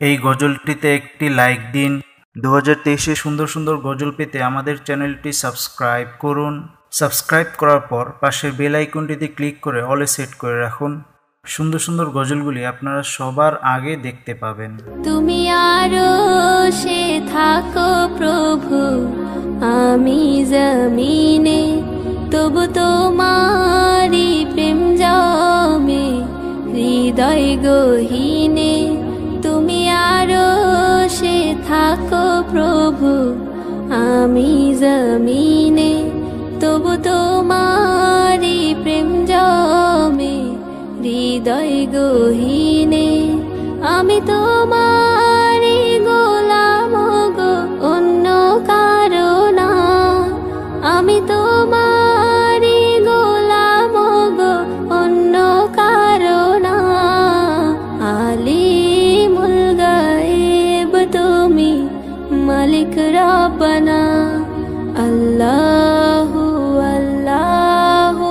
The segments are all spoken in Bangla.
এই গজলটিতে একটি লাইক দিন। 2023-এ সুন্দর সুন্দর গজল পেতে আমাদের চ্যানেলটি সাবস্ক্রাইব করুন। সাবস্ক্রাইব করার পর পাশের বেল আইকনটিতে ক্লিক করে অলে সেট করে রাখুন। সুন্দর সুন্দর গজলগুলি আপনারা সবার আগে দেখতে পাবেন। তুমি আরশে থাকো প্রভু, আমি জমিনে, তবু তোমারি প্রেম জমে হৃদয় গহীনে। তুমি আরশে থাকো প্রভু, আমি জমিনে, তবু তোমারি প্রেম জমে হৃদয় গহীনে। আমি তোমারি গোলাম গো, অন্য কারো না। আমি তোমারি গোলাম গো, অন্য কারো না। আলিমুল গায়েব তুমি, মালিক রব্বানা। আল্লাহু আল্লাহু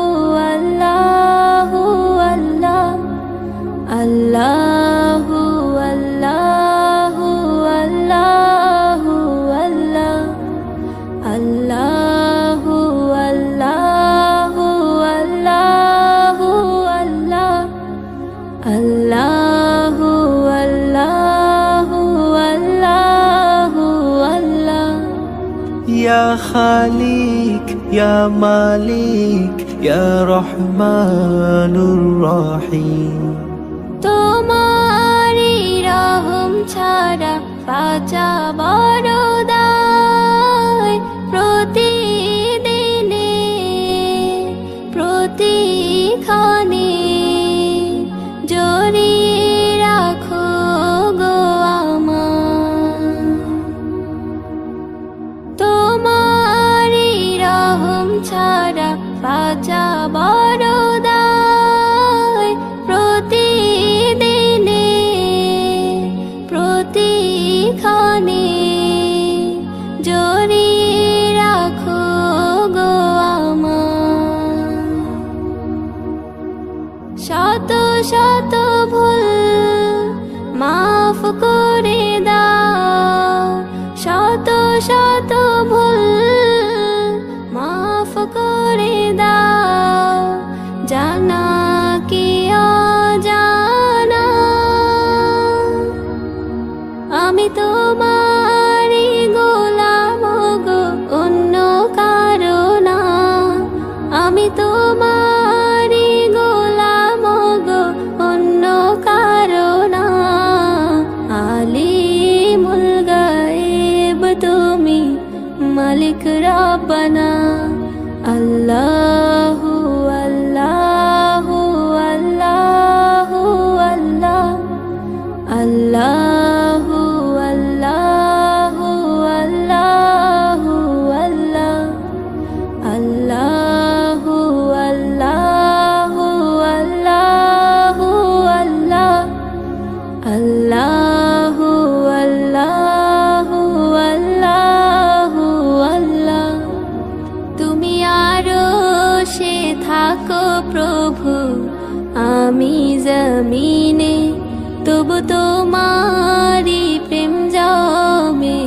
আল্লাহু আল্লাহ, আল্লাহু আল্লাহু আল্লাহু আল্লাহ, আল্লাহু আল্লাহু আল্লাহু আল্লাহ, আল্লাহু আল্লাহু আল্লাহু আল্লাহ। ইয়া খালিক ইয়া মালিক ইয়া রহমানুর রহিম। তোমারি রহম ছাড়া বাঁচা বড় দায়। প্রতিদিনে প্রতিক্ষণে জড়িয়ে রাখো গো আমায়। তোমারি রহম ছাড়া বাঁচা বড় দায়। প্রতিদিনে প্রতিক্ষণে জড়িয়ে রাখো গো আমায়। শত শত ভুল মাফ করে দাও, শত শত ভুল মাফ করে দাও। জানা কি অজানা, আমি তোমারি গোলাম গো, অন্য কারো না। আমি তোমারি গোলাম গো, অন্য কারো না। আলিমুল গায়েব তুমি, মালিক রব্বানা। আল্লাহু আল্লাহু আল্লাহু আল্লাহ, আল্লাহু আল্লাহু আল্লাহু আল্লাহ, আল্লাহু আল্লাহু আল্লাহু আল্লাহ, আল্লাহু আল্লাহু আল্লাহু আল্লাহ। তুমি আরশে থাকো প্রভু, আমি জমিনে, তবু তোমারি প্রেম জমে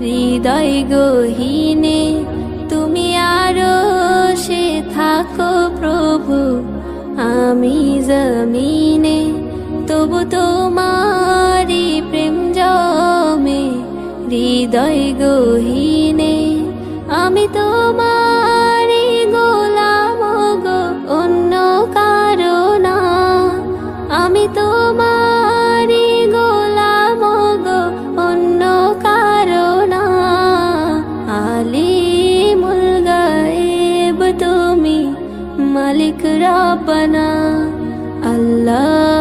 হৃদয় গহীনে। তুমি আরশে থাকো প্রভু, আমি জমিনে, তবু তোমারি প্রেম জমে হৃদয় গহীনে। আমি তোমারি গোলাম গো, অন্য কারো না। আমি তোমারি গোলাম গো, অন্য কারো না। আলিমুল গায়েব তুমি, মালিক রব্বানা। আল্লাহ